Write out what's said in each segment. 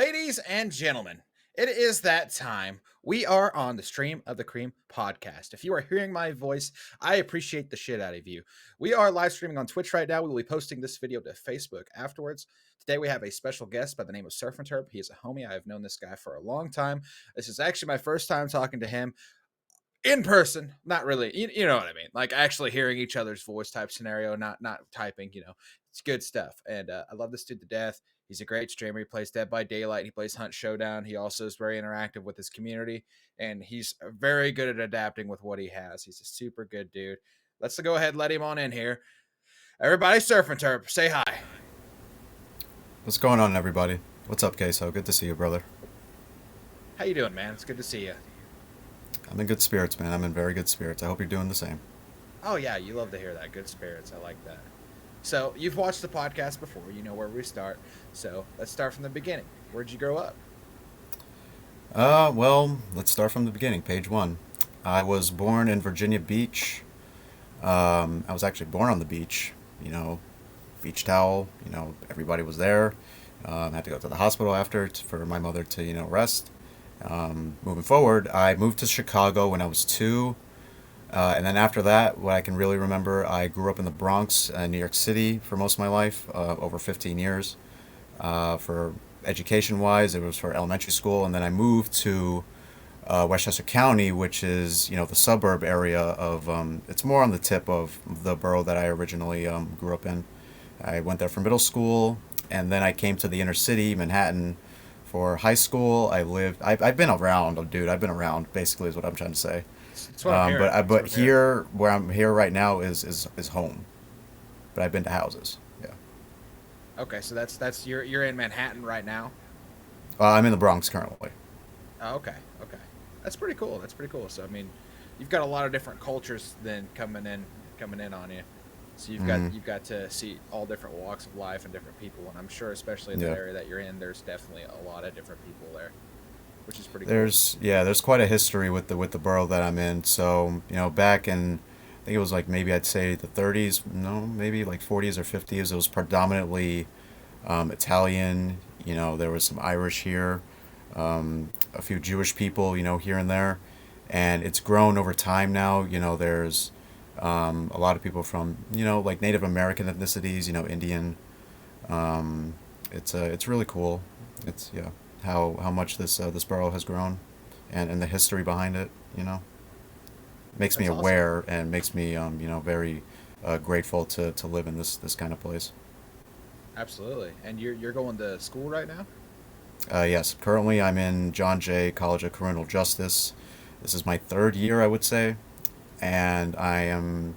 Ladies and gentlemen, it is that time. We are on the Stream of the Cream podcast. If you are hearing my voice, I appreciate the shit out of you. We are live streaming on Twitch right now. We will be posting this video to Facebook afterwards. Today we have a special guest by the name of Surf and Turp. He is a homie. I have known this guy for a long time. This is actually my first time talking to him in person. Not really, you know what I mean, like actually hearing each other's voice type scenario, not typing. It's good stuff. And I love this dude to death. He's a great streamer. He plays Dead by Daylight. He plays Hunt Showdown. He also is very interactive with his community, and he's very good at adapting with what he has. He's a super good dude. Let's go ahead and let him on in here. Everybody, Surf and Turp, say hi. What's going on, everybody? What's up, Queso? Good to see you, brother. How you doing, man? It's good to see you. I'm in good spirits, man. I'm in very good spirits. I hope you're doing the same. Oh yeah, you love to hear that. Good spirits. I like that. So you've watched the podcast before. You know where we start. So let's start from the beginning. Where'd you grow up? Well, let's start from the beginning. Page one. I was born in Virginia Beach. I was actually born on the beach. You know, beach towel. Everybody was there. Had to go to the hospital after for my mother to, rest. Moving forward, I moved to Chicago when I was 2. And then after that, what I can really remember, I grew up in the Bronx, New York City for most of my life, over 15 years. For education-wise, it was for elementary school, and then I moved to Westchester County, which is, the suburb area of, it's more on the tip of the borough that I originally grew up in. I went there for middle school, and then I came to the inner city, Manhattan, for high school. I've been around, dude. I've been around, basically, is what I'm trying to say. That's what I'm hearing. But here, where I'm here right now, is home. But I've been to houses. Yeah. Okay, so that's you're in Manhattan right now. I'm in the Bronx currently. Oh, okay. That's pretty cool. That's pretty cool. So I mean, you've got a lot of different cultures then coming in on you. So you've got to see all different walks of life and different people, and I'm sure, especially in the Yeah. area that you're in, there's definitely a lot of different people there, which is pretty cool. There's quite a history with the borough that I'm in. So back in, I think it was like maybe I'd say the 30s, no, maybe like 40s or 50s. It was predominantly Italian. There was some Irish here, a few Jewish people, here and there, and it's grown over time now. There's a lot of people from like Native American ethnicities, Indian. It's really cool. It's yeah, how much this borough has grown, and the history behind it. Makes me That's awesome. aware and makes me very grateful to live in this kind of place. Absolutely. And you're going to school right now? Yes, currently I'm in John Jay College of Criminal Justice. This is my third year, I would say, and I am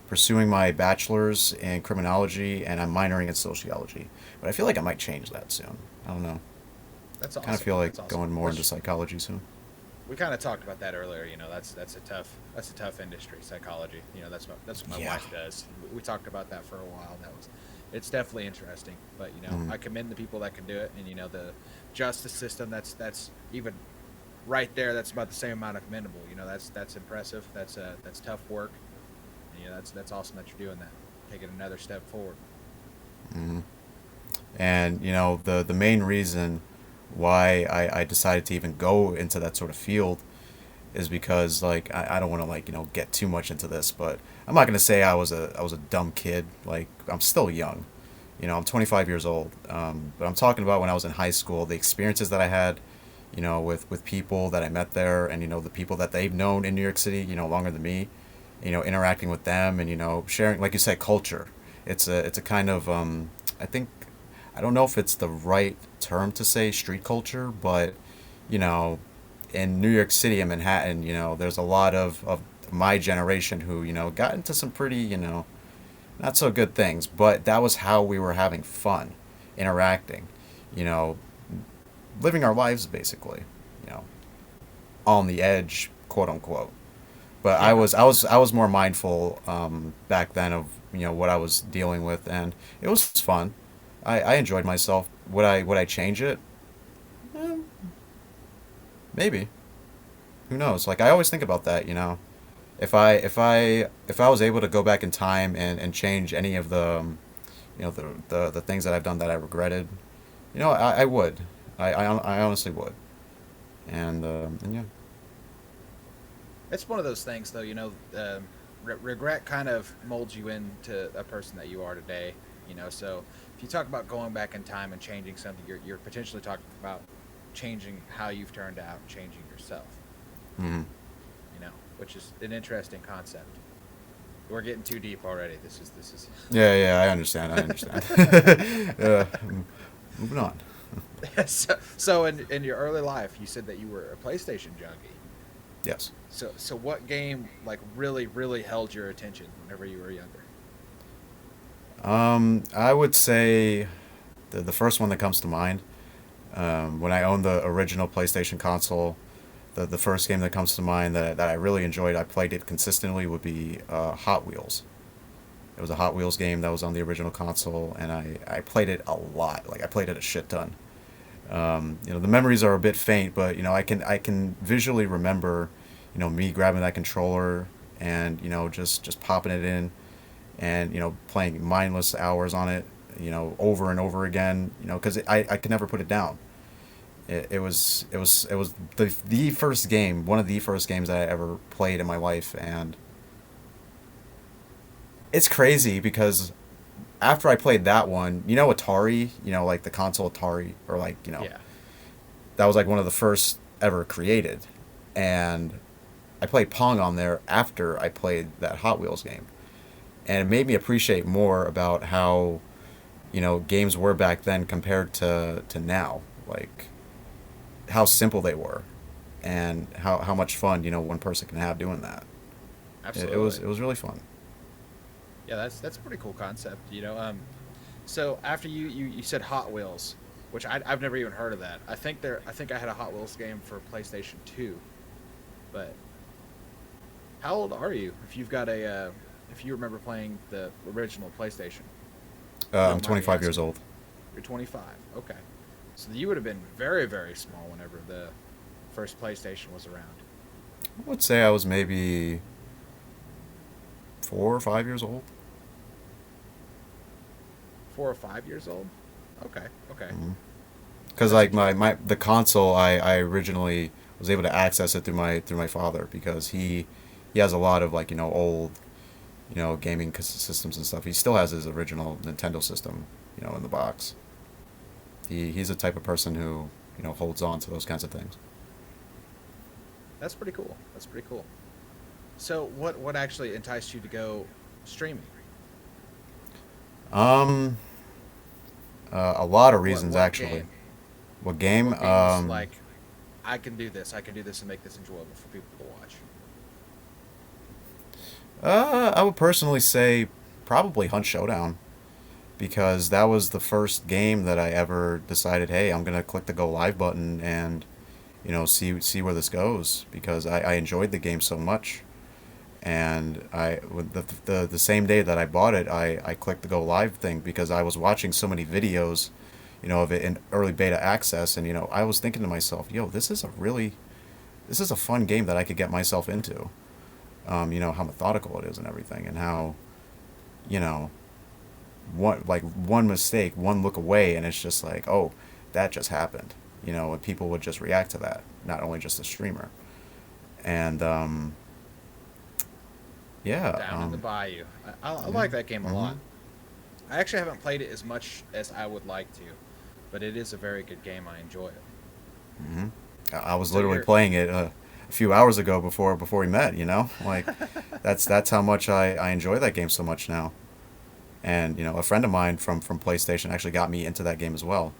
pursuing my bachelor's in criminology, and I'm minoring in sociology. But I feel like I might change that soon. I don't know. That's Kind of awesome. feel That's like awesome. going more into Which psychology soon. we kind of talked about that earlier. That's a tough industry, psychology. That's what my Yeah. wife does. We talked about that for a while. It's definitely interesting. But Mm. I commend the people that can do it, and the justice system. That's even right there. That's about the same amount of commendable. That's impressive. That's tough work. And, that's awesome that you're doing that, taking another step forward. Hmm. And the main reason why I decided to even go into that sort of field is because like I don't want to like get too much into this, but I'm not gonna say I was a dumb kid. Like I'm still young. I'm 25 years old. But I'm talking about when I was in high school, the experiences that I had, with people that I met there, and the people that they've known in New York City, longer than me, interacting with them, and sharing, like you said, culture. It's a kind of I think, I don't know if it's the right term to say street culture, but you know in New York City and Manhattan, there's a lot of my generation who got into some pretty not so good things, but that was how we were having fun, interacting, you know, living our lives basically, you know, on the edge, quote unquote. But I Yeah. was I was I was more mindful back then of what I was dealing with, and it was fun. I enjoyed myself. Would I change it? Eh, maybe. Who knows? Like I always think about that. If I was able to go back in time and change any of the the things that I've done that I regretted, I would. I honestly would. And yeah. It's one of those things, though. Regret kind of molds you into a person that you are today. So if you talk about going back in time and changing something, you're potentially talking about changing how you've turned out, changing yourself. Hmm. Which is an interesting concept. We're getting too deep already. This is. Yeah, yeah, I understand. I understand. Moving on. So in your early life, you said that you were a PlayStation junkie. Yes. So what game like really held your attention whenever you were younger? I would say the first one that comes to mind, when I owned the original PlayStation console, the first game that comes to mind that I really enjoyed, I played it consistently, would be Hot Wheels. It was a Hot Wheels game that was on the original console, and I played it a lot. Like, I played it a shit ton. The memories are a bit faint, but I can visually remember, me grabbing that controller and just popping it in, and playing mindless hours on it, over and over again, because I could never put it down. It was the first game, one of the first games that I ever played in my life, and it's crazy because after I played that one, Atari, like the console Atari, or like, Yeah. that was like one of the first ever created. And I played Pong on there after I played that Hot Wheels game. And it made me appreciate more about how, games were back then compared to now. Like, how simple they were and how much fun, one person can have doing that. Absolutely. It was really fun. Yeah, that's a pretty cool concept. So after you said Hot Wheels, which I've never even heard of that. I think I had a Hot Wheels game for PlayStation 2, but how old are you if you remember playing the original PlayStation? If you I'm don't mind me 25 years asking. old. You're 25. Okay. So you would have been very, very small whenever the first PlayStation was around. I would say I was maybe 4 or 5 years old. 4 or 5 years old. Okay. Okay. Because That's like interesting. the console, I originally was able to access it through my father, because he has a lot of, like, old, gaming systems and stuff. He still has his original Nintendo system, in the box. He's the type of person who, holds on to those kinds of things. That's pretty cool. That's pretty cool. So what actually enticed you to go streaming? Um, a lot of What reasons, what actually. game? What game? What game was like I can do this. I can do this and make this enjoyable for people to watch. I would personally say probably Hunt Showdown, because that was the first game that I ever decided, hey, I'm gonna click the go live button and see where this goes, because I enjoyed the game so much. And the same day that I bought it, I clicked the go live thing because I was watching so many videos, of it in early beta access, and I was thinking to myself, yo, this is a fun game that I could get myself into. How methodical it is and everything, and how, you know one mistake, one look away, and it's just like, oh, that just happened. And people would just react to that, not only just the streamer. And yeah, Down in the Bayou. I yeah, like that game a hmm lot. I actually haven't played it as much as I would like to, but it is a very good game. I enjoy it. hmm I was So literally you're playing it a few hours ago before we met. Like, that's how much I enjoy that game so much now. And a friend of mine from PlayStation actually got me into that game as well.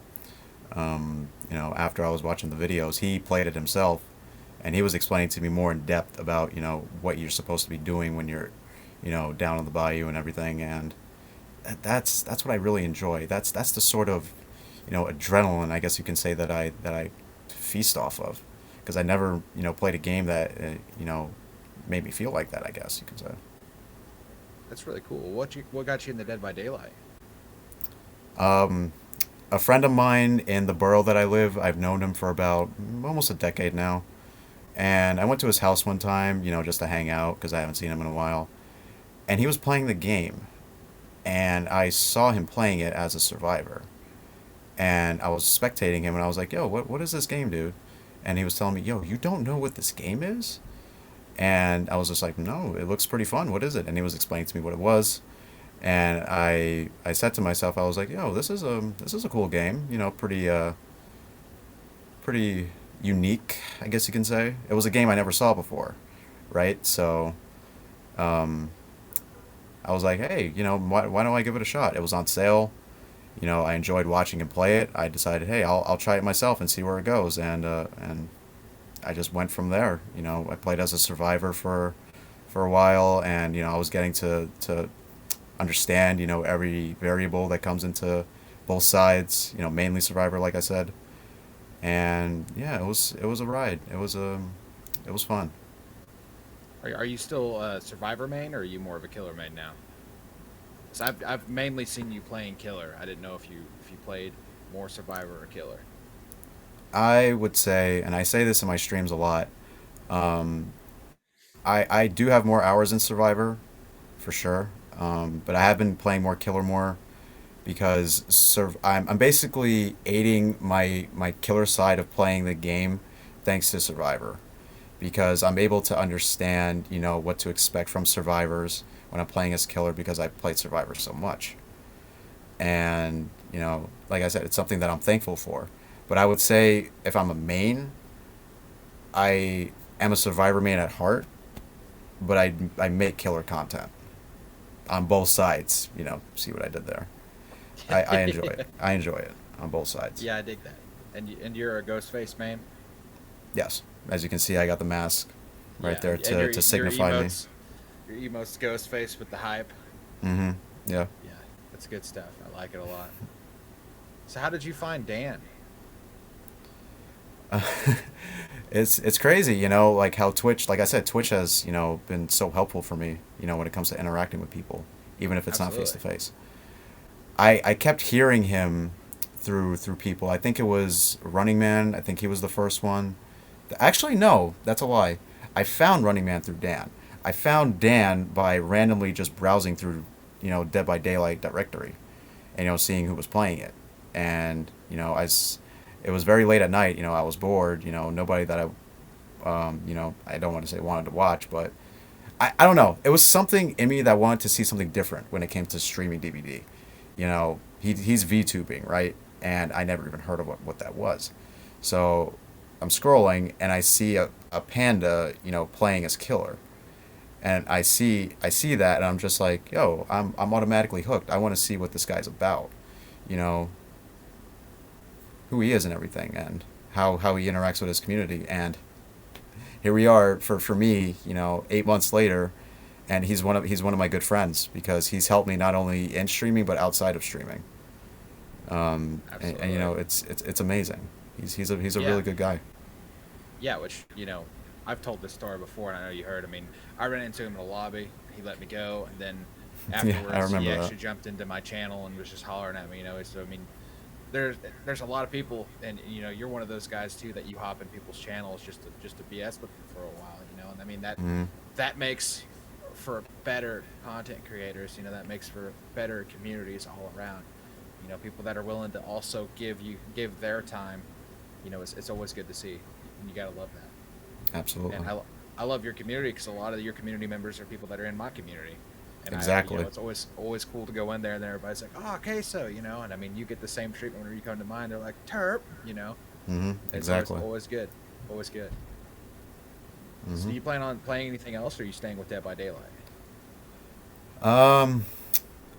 After I was watching the videos, he played it himself, and he was explaining to me more in depth about what you're supposed to be doing when you're down on the bayou and everything. And that's what I really enjoy. That's the sort of adrenaline, I guess you can say, that I feast off of, because I never played a game that made me feel like that, I guess you can say. That's really cool. What got you into Dead by Daylight? Um, a friend of mine in the borough that I live, I've known him for about almost a decade now. And I went to his house one time, just to hang out because I haven't seen him in a while. And he was playing the game, and I saw him playing it as a survivor. and I was spectating him, and I was like, "Yo, what is this game, dude?" And he was telling me, "Yo, you don't know what this game is?" And I was just like, "No, it looks pretty fun. What is it?" And he was explaining to me what it was, and I said to myself, I was like, "Yo, this is a cool game. You know, pretty unique, I guess you can say. It was a game I never saw before, right? So um, I was like, hey, why don't I give it a shot? It was on sale. I enjoyed watching him play it. I decided, hey, I'll try it myself and see where it goes, and I just went from there. I played as a survivor for a while, and I was getting to understand every variable that comes into both sides. Mainly survivor, like I said, and yeah, it was a ride. It was fun. Are you still a survivor main, or are you more of a killer main now? So I've mainly seen you playing killer. I didn't know if you played more survivor or killer. I would say, and I say this in my streams a lot, um, I do have more hours in Survivor, for sure. But I have been playing more Killer more because I'm basically aiding my killer side of playing the game thanks to Survivor because I'm able to understand, what to expect from survivors when I'm playing as killer because I played Survivor so much. And, like I said, it's something that I'm thankful for. But I would say if I'm a main, I am a Survivor main at heart, but I make killer content on both sides. See what I did there? I enjoy it. I enjoy it on both sides. Yeah, I dig that. And you're a ghost face main. Yes, as you can see, I got the mask right Yeah, there and to signify me. your emotes ghost face with the hype. Mm-hmm. Yeah. Yeah, that's good stuff. I like it a lot. So how did you find Dan? It's crazy, like how Twitch, like I said, Twitch has, been so helpful for me, when it comes to interacting with people, even if it's not face to Absolutely. face. I kept hearing him through people. I think it was Running Man. I think he was the first one. Actually, no, that's a lie. I found Running Man through Dan. I found Dan by randomly just browsing through, Dead by Daylight directory, and seeing who was playing it, and it was very late at night. I was bored. Nobody that I don't want to say wanted to watch, but I don't know. It was something in me that wanted to see something different when it came to streaming DVD. He's VTubing, right? And I never even heard of what that was. So I'm scrolling and I see a panda, playing as killer. And I see that and I'm just like, yo, I'm automatically hooked. I want to see what this guy's about. You know, who he is and everything and how he interacts with his community. And here we are for me, 8 months later, and he's one of my good friends because he's helped me not only in streaming but outside of streaming. And Absolutely. it's amazing. He's a Yeah. really good guy. Yeah, which, I've told this story before and I know you heard. I mean, I ran into him in a lobby. He let me go, and then Yeah, I afterwards he remember that. actually jumped into my channel and was just hollering at me. So I mean, there's a lot of people, and you're one of those guys too that you hop in people's channels just to BS with them for a while. And I mean Hmm. that makes for better content creators. That makes for better communities all around. People that are willing to also give their time. It's always good to see, and you gotta love that. And Absolutely. I love your community because a lot of your community members are people that are in my community. And Exactly. it's always cool to go in there and everybody's like, oh, queso, and I mean, you get the same treatment whenever you come to mine. They're like, terp. Hmm. It's Exactly. always good, always good. So, Hmm. do you plan on playing anything else, or are you staying with Dead by Daylight? Um.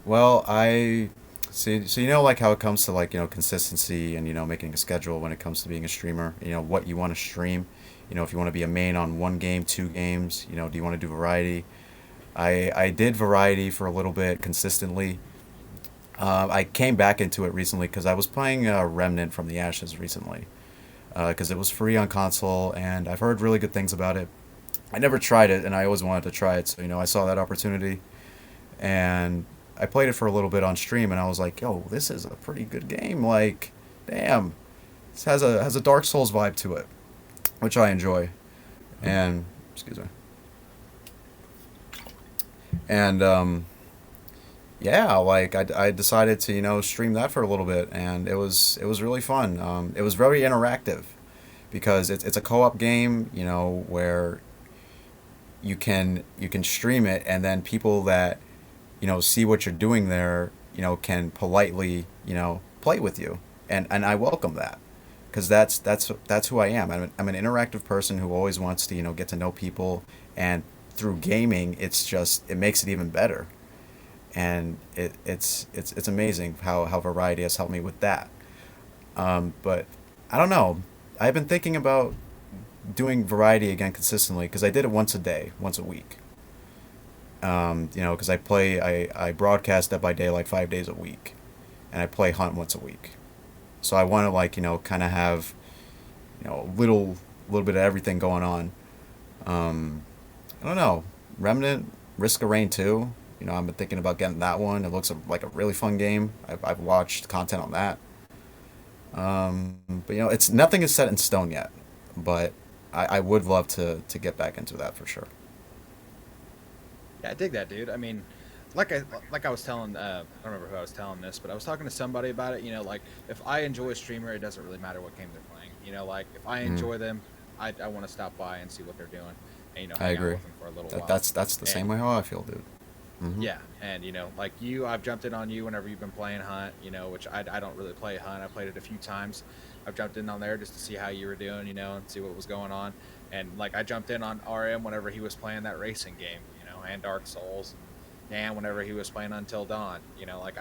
Well, I see. So like how it comes to like consistency and making a schedule when it comes to being a streamer. What you want to stream. If you want to be a main on one game, two games. Do you want to do variety? I did variety for a little bit consistently. I came back into it recently because I was playing Remnant from the Ashes recently because it was free on console and I've heard really good things about it. I never tried it and I always wanted to try it, so I saw that opportunity and I played it for a little bit on stream and I was like, yo, this is a pretty good game. Like, damn, this has a Dark Souls vibe to it, which I enjoy. And excuse me. And yeah, like I decided to stream that for a little bit, and it was really fun. It was very interactive because it's a co-op game, where you can stream it, and then people that see what you're doing there, can politely play with you, and I welcome that because that's who I am. I'm an interactive person who always wants to get to know people, and through gaming, it makes it even better, and it's amazing how variety has helped me with that. But I don't know. I've been thinking about doing variety again consistently because I did it once a day, once a week. Because I broadcast Dead by Daylight 5 days a week, and I play Hunt once a week. So I want to like kind of have a little bit of everything going on. Um, I don't know. Remnant, Risk of Rain 2. I've been thinking about getting that one. It looks like a really fun game. I've watched content on that. But it's nothing is set in stone yet. But I would love to get back into that for sure. Yeah, I dig that, dude. I mean, like I was telling, I don't remember who I was telling this, but I was talking to somebody about it. Like if I enjoy a streamer, it doesn't really matter what game they're playing. Like if I Mm, enjoy them, I want to stop by and see what they're doing, and I hang out agree. with them for a little That while. that's the And same way how I feel, dude. yeah, and like you, I've jumped in on you whenever you've been playing Hunt. Which I don't really play Hunt. I played it a few times. I've jumped in on there just to see how you were doing, and see what was going on. And like I jumped in on RM whenever he was playing that racing game, and Dark Souls, and whenever he was playing Until Dawn. Like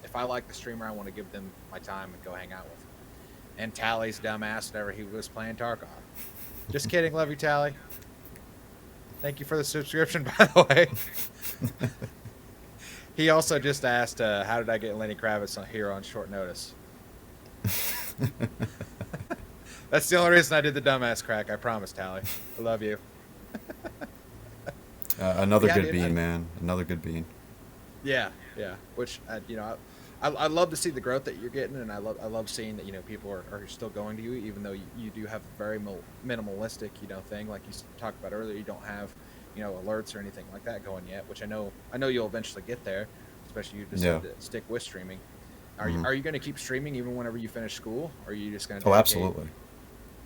if I like the streamer, I want to give them my time and go hang out with them. And Tally's dumbass whenever he was playing Tarkov. Just kidding, love you, Tally. Thank you for the subscription, by the way. He also just asked, how did I get Lenny Kravitz here on short notice? That's the only reason I did the dumbass crack. I promise, Tally. I love you. Another Yeah, good dude. bean, man. Another good bean. Yeah, yeah. Which I love to see the growth that you're getting, and I love seeing that people are still going to you, even though you do have a very minimalistic thing like you talked about earlier. You don't have alerts or anything like that going yet, which I know you'll eventually get there, especially you Yeah. decide to stick with streaming. Are you Hmm. are you going to keep streaming even whenever you finish school, or are you just going to Oh, dedicate? absolutely.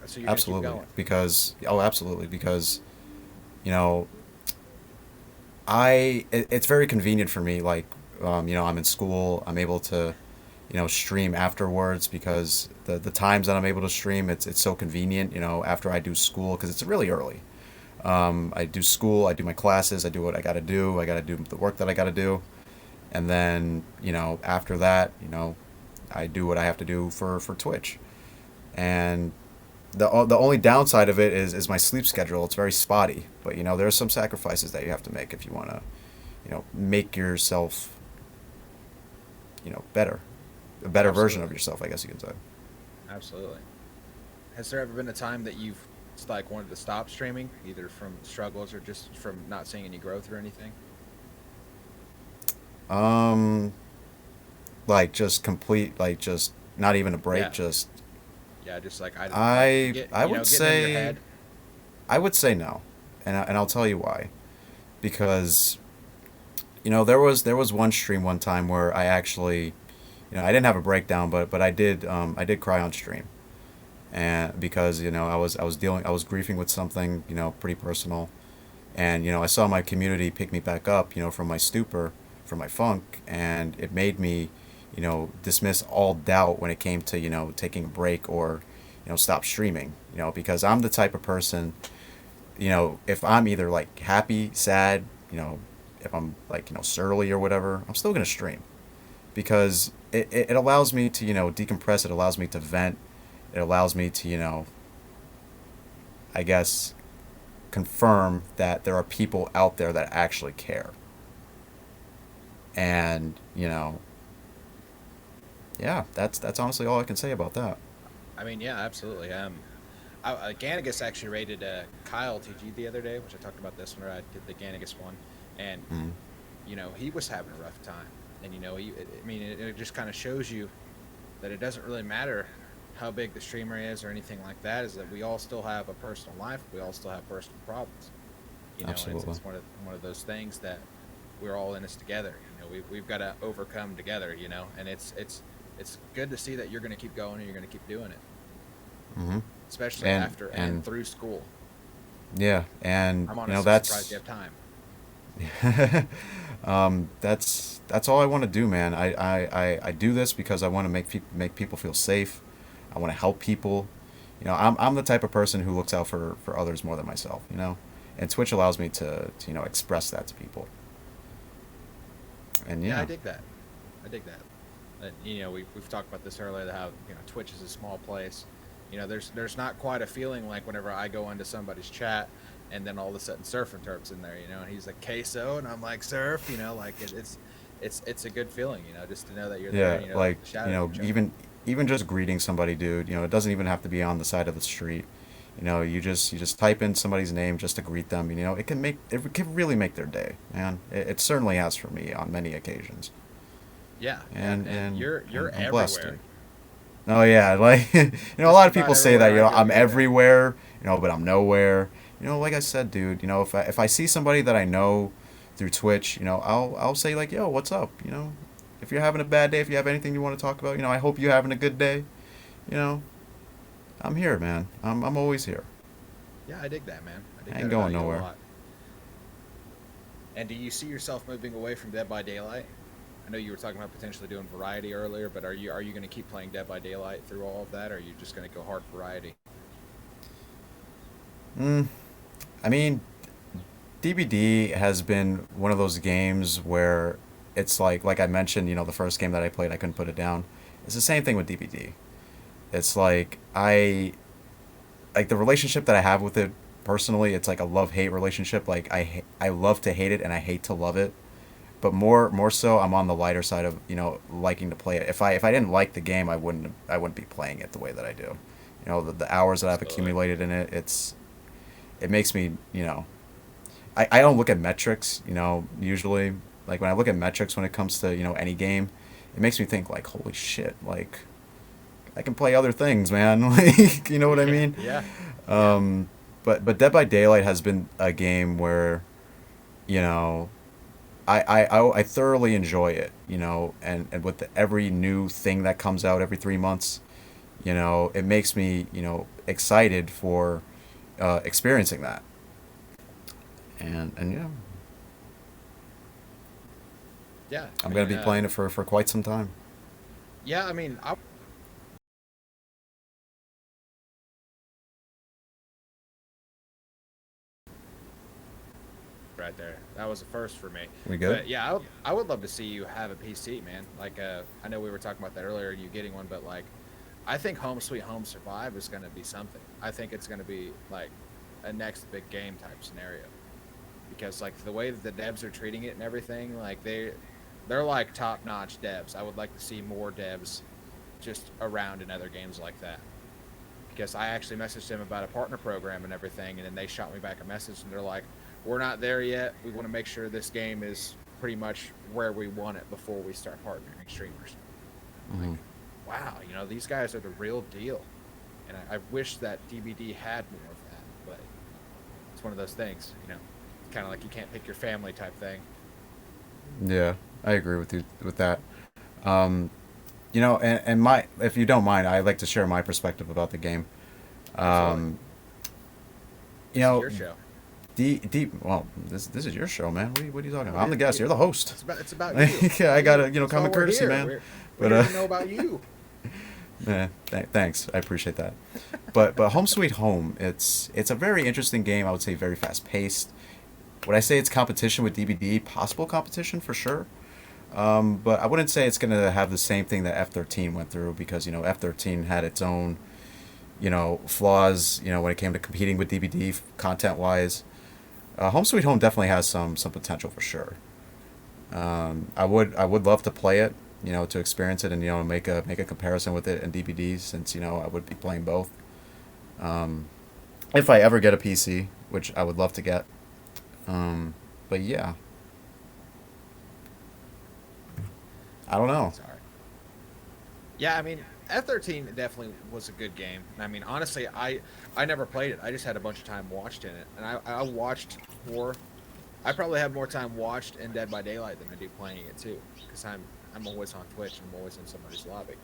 So you're going to keep Absolutely. going. Because you know, it's very convenient for me. Like, I'm in school. I'm able to, stream afterwards because the times that I'm able to stream, it's so convenient. After I do school because it's really early. I do school. I do my classes. I do what I got to do. I got to do the work that I got to do, and then after that, I do what I have to do for Twitch. And the only downside of it is my sleep schedule. It's very spotty, but there are some sacrifices that you have to make if you want to make yourself better, a better version of Absolutely, yourself, I guess you can say. absolutely. Has there ever been a time that you've like wanted to stop streaming, either from struggles or just from not seeing any growth or anything? Um, like just complete, like just not even a break. Yeah, Just yeah, just like I like I get I would getting in your say head. no, and I'll tell you why. Because there was one stream one time where I actually I didn't have a breakdown, but I did cry on stream, and because I was grieving with something pretty personal, and I saw my community pick me back up from my stupor, from my funk, and it made me dismiss all doubt when it came to taking a break or stop streaming, because I'm the type of person, if I'm either like happy, sad, if I'm like surly or whatever, I'm still gonna stream because it allows me to decompress. It allows me to vent. It allows me to I guess confirm that there are people out there that actually care. And yeah, that's honestly all I can say about that. I mean, yeah, absolutely. Ganigus actually rated Kyle TG the other day, which I talked about this when I did the Ganigus one, and Mm, he was having a rough time, and I mean, it just kind of shows you that it doesn't really matter how big the streamer is or anything like that. Is that we all still have a personal life, we all still have personal problems, and it's absolutely. one of those things that we're all in this together. we've got to overcome together. And it's good to see that you're going to keep going and you're going to keep doing it, Hmm. especially And after and and through school. yeah, and I'm you know honestly surprised you that's have time. that's all I want to do, man. I do this because I want to make people feel safe. I want to help people. I'm the type of person who looks out for others more than myself. And Twitch allows me to express that to people. And Yeah, I yeah, dig that. I dig that. We've talked about this earlier. How Twitch is a small place. There's not quite a feeling like whenever I go into somebody's chat, and then all of a sudden Surf and Turp's in there. And he's like queso, and I'm like Surf. Like it's a good feeling. Just to know that you're there, yeah, and like shout at each other. even just greeting somebody, dude. It doesn't even have to be on the side of the street. You just type in somebody's name just to greet them. It can really make their day, man. It certainly has for me on many occasions. Yeah, yeah, and and and you're and I'm blessed, everywhere. dude. Oh yeah, like a Just lot of about people say that, everywhere I go, I'm you're there. everywhere, but I'm nowhere. Like I said, dude, if I see somebody that I know through Twitch, I'll say like, yo, what's up? If you're having a bad day, if you have anything you want to talk about, I hope you're having a good day. You know, I'm here, man. I'm always here. Yeah, I dig that, man. I dig I ain't that going about you a nowhere. lot. And do you see yourself moving away from Dead by Daylight? I know you were talking about potentially doing variety earlier, but are you going to keep playing Dead by Daylight through all of that, or are you just going to go hard variety? Mm, I mean, DBD has been one of those games where it's like I mentioned, the first game that I played, I couldn't put it down. It's the same thing with DBD. It's like the relationship that I have with it personally. It's like a love hate relationship. Like I love to hate it and I hate to love it. But more so, I'm on the lighter side of liking to play it. If I didn't like the game, I wouldn't be playing it the way that I do. The hours that I've Absolutely. accumulated in it, it makes me I don't look at metrics, usually. Like when I look at metrics when it comes to, any game, it makes me think like, holy shit, like I can play other things, man. Like, you know what I Yeah, mean? yeah, yeah. But Dead by Daylight has been a game where, you know, I thoroughly enjoy it, and with every new thing that comes out every 3 months, it makes me, excited for experiencing that. And yeah, Yeah, I I'm gonna mean, be playing it for quite some time. yeah, I mean, I right there. That was a first for me. We good? But yeah, I would love to see you have a PC, man. Like, I know we were talking about that earlier, you getting one, but like, I think Home Sweet Home Survive is going to be something. I think it's going to be like a next big game type scenario because like the way that the devs are treating it and everything, like they're like top notch devs. I would like to see more devs just around in other games like that. Because I actually messaged them about a partner program and everything, and then they shot me back a message, and they're like, "We're not there yet. We want to make sure this game is pretty much where we want it before we start partnering streamers." I'm Hmm. like, wow, these guys are the real deal, and I wish that DBD had more of that, but it's one of those things, kind of like you can't pick your family type thing. Yeah, I agree with you with that. Um, and my if you don't mind, I'd like to share my perspective about the game. Absolutely, Um, you this is know, your show. well, this is your show, man. What are you talking about? It I'm the is. guest. You're the host. It's about you. It's Yeah, I about gotta you. That's why common we're courtesy, here. man. We're But here to know about you. thanks. I appreciate that. But Home Sweet Home, it's a very interesting game. I would say very fast paced. Would I say it's competition with DBD? Possible competition for sure. But I wouldn't say it's gonna have the same thing that F13 went through because F13 had its own flaws when it came to competing with DBD content wise. Home Sweet Home definitely has some potential for sure. I would love to play it, to experience it and make a comparison with it and DVDs since I would be playing both. Um, if I ever get a PC, which I would love to get. But yeah, I don't know. Sorry. Yeah, I mean, F13 definitely was a good game. I mean, honestly, I never played it. I just had a bunch of time watched in it, and I watched four I probably have more time watched in Dead by Daylight than I do playing it too, because I'm always on Twitch and I'm always in somebody's lobby,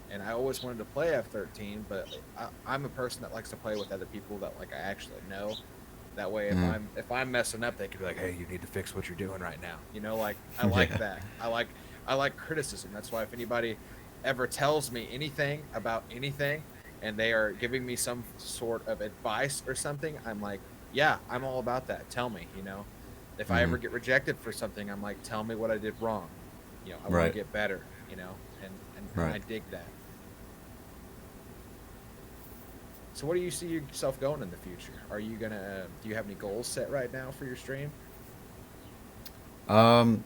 and I always wanted to play F13, but I'm a person that likes to play with other people that like I actually know. That way, Mm. if I'm messing up, they could be like, "Hey, you need to fix what you're doing right now." You know, like I like Yeah. that. I like criticism. That's why if anybody ever tells me anything about anything and they are giving me some sort of advice or something, I'm like, "Yeah, I'm all about that. Tell me." You know, if I Hmm. ever get rejected for something, I'm like, "Tell me what I did wrong." You know, I want to Right. get better. You know, and Right. I dig that. So, what do you see yourself going in the future? Are you gonna? Do you have any goals set right now for your stream?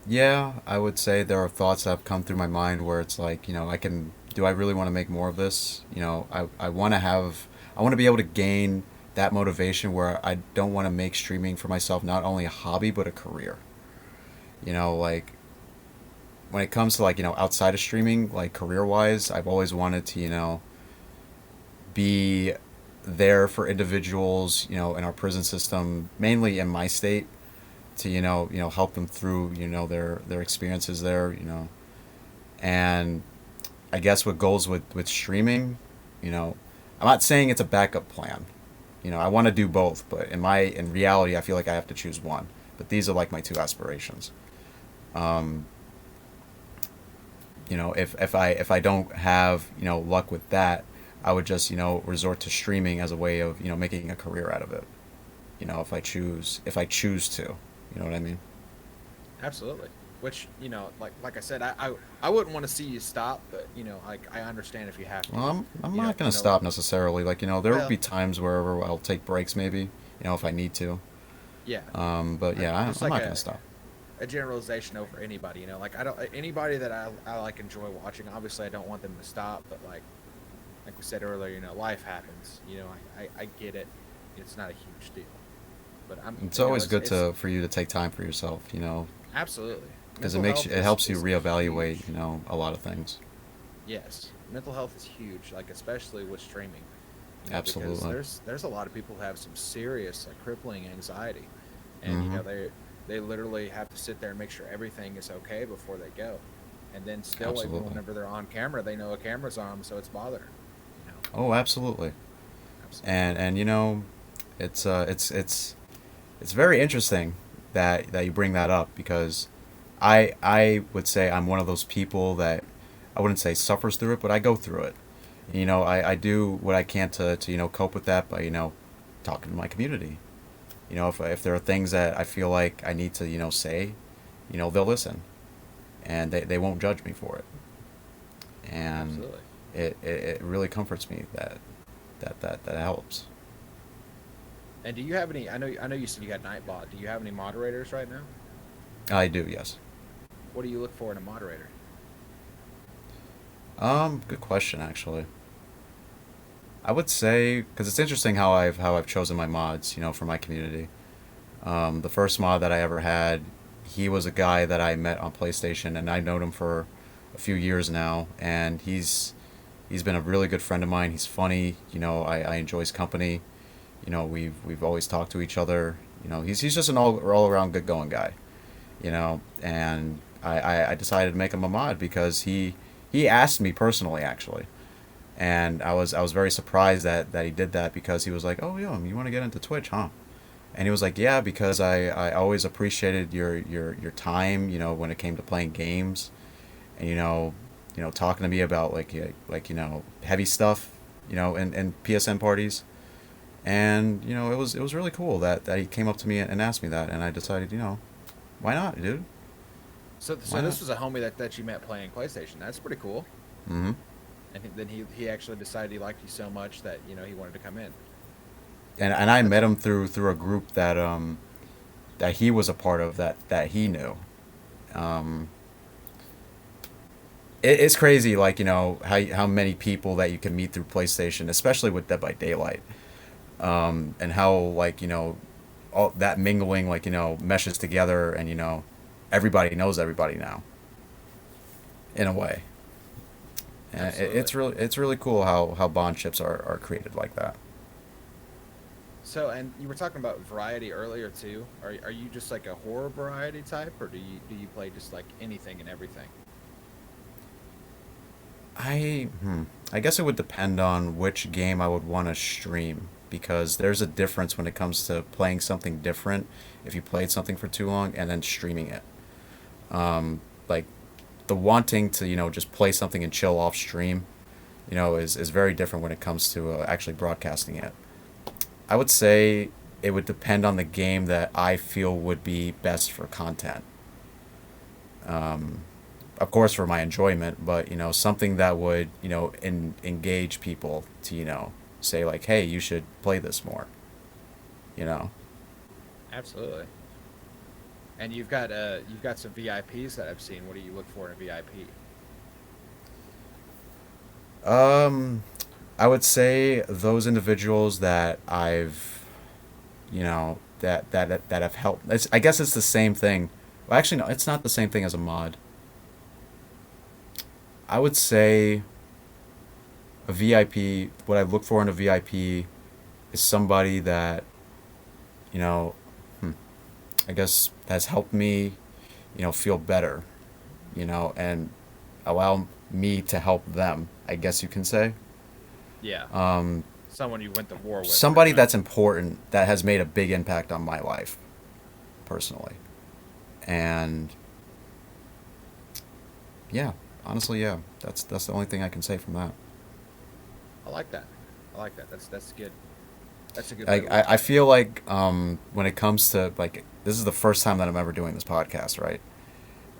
Yeah, I would say there are thoughts that have come through my mind where it's like, do I really want to make more of this? I want to I want to be able to gain that motivation where I don't want to make streaming for myself not only a hobby, but a career. Like when it comes to like, outside of streaming, like career wise, I've always wanted to, be there for individuals, in our prison system, mainly in my state, to help them through their experiences there, and I guess what goes with streaming, you know I'm not saying it's a backup plan. I want to do both, but in reality I feel like I have to choose one. But these are like my two aspirations. um, if I don't have luck with that, I would just resort to streaming as a way of making a career out of it. If I choose to, you know what I mean. Absolutely. Which like I said, I wouldn't want to see you stop, but like I understand if you have to. Well, I'm You know, not gonna you know. stop necessarily. Like there will Well, be times where I'll take breaks, maybe if I need to. yeah. But yeah, Just I'm like not gonna stop. a generalization over anybody. Like I don't anybody that I like enjoy watching. Obviously, I don't want them to stop, but like we said earlier, life happens. I get it. It's not a huge deal, but It's always good it's to for you to take time for yourself, absolutely because it mental makes health it helps you is reevaluate, huge. a lot of things. Yes, mental health is huge, like especially with streaming, because Absolutely. there's a lot of people who have some serious like crippling anxiety, and Mm-hmm. they literally have to sit there and make sure everything is okay before they go, and then still even Absolutely. whenever they're on camera, they know a camera's on them, so it's bothering them. You know, Oh, absolutely. absolutely. And it's very interesting that you bring that up because I would say I'm one of those people that I wouldn't say suffers through it, but I go through it. I do what I can to cope with that by talking to my community. If there are things that I feel like I need to say, they'll listen, and they won't judge me for it, and Absolutely. it really comforts me that helps. And do you have any? I know you said you got Nightbot. Do you have any moderators right now? I do, yes. What do you look for in a moderator? Good question actually. I would say because it's interesting how I've chosen my mods, for my community. The first mod that I ever had, he was a guy that I met on PlayStation, and I've known him for a few years now, and he's been a really good friend of mine. He's funny, I enjoy his company. We've always talked to each other. He's just an all around good going guy. And I decided to make him a mod because he asked me personally actually, and I was very surprised that he did that because he was like, oh yeah, you want to get into Twitch, huh? And he was like, yeah, because I always appreciated your time, when it came to playing games, and talking to me about heavy stuff, and PSN parties. And it was really cool that he came up to me and asked me that, and I decided, why not, dude? So Why not? this was a homie that you met playing PlayStation. That's pretty cool. Mm-hmm. And then he actually decided he liked you so much that he wanted to come in. And I That's met him through a group that he was a part of that he knew. Um, it's crazy, like how many people that you can meet through PlayStation, especially with Dead by Daylight, and how all that mingling meshes together, and everybody knows everybody now in a way. And absolutely. it's really cool how bond ships are created like that. So, and you were talking about variety earlier too. Are you just like a horror variety type, or do you play just like anything and everything? I I guess it would depend on which game I would want to stream because there's a difference when it comes to playing something different if you played something for too long and then streaming it. Like the wanting to, just play something and chill off stream, is very different when it comes to actually broadcasting it. I would say it would depend on the game that I feel would be best for content. Of course, for my enjoyment, but something that would engage people to say like, hey, you should play this more. You know. Absolutely. And you've got some VIPs that I've seen. What do you look for in a VIP? Um, I would say those individuals that that have helped. I guess it's the same thing. Well, actually, no, it's not the same thing as a mod. I would say a VIP. What I look for in a VIP is somebody that you know, hmm, I guess has helped me, feel better, and allow me to help them. I guess you can say. Yeah, Um, someone you went to war with, pretty Somebody much. that's important that has made a big impact on my life personally, and yeah, honestly, yeah, that's the only thing I can say from that. I like that. I like that. That's good. That's a good way I, to I look I at it. feel like when it comes to like this is the first time that I'm ever doing this podcast, right?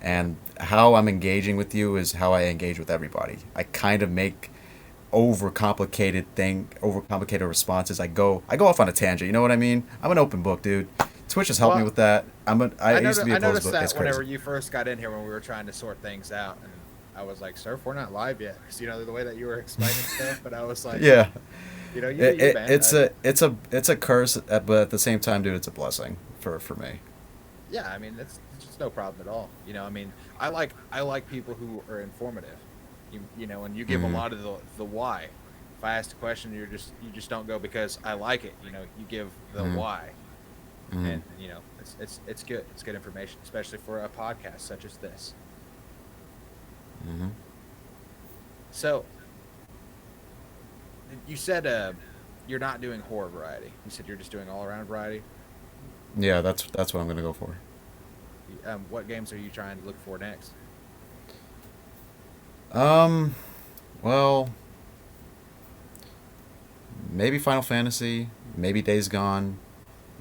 Yeah. And how I'm engaging with you is how I engage with everybody. I kind of make overcomplicated responses. I go off on a tangent. You know what I mean? I'm an open book, dude. Twitch has helped me Well, with that. I used to be a I closed noticed book. It's that whenever crazy. you first got in here when we were trying to sort things out, and I was like, "Surf, we're not live yet," because the way that you were explaining stuff. But I was like, Yeah, you do you, man. it's a curse, but at the same time, dude, it's a blessing for me. Yeah, I mean, it's just no problem at all. I mean, I like people who are informative. And you give a Hmm. lot of the why. If I ask a question, you just don't go because I like it. You give the Hmm. why, Hmm. and it's good. It's good information, especially for a podcast such as this. Hmm. So you said you're not doing horror variety. You said you're just doing all around variety. Yeah, that's what I'm gonna go for. What games are you trying to look for next? Um, well, maybe Final Fantasy, maybe Days Gone,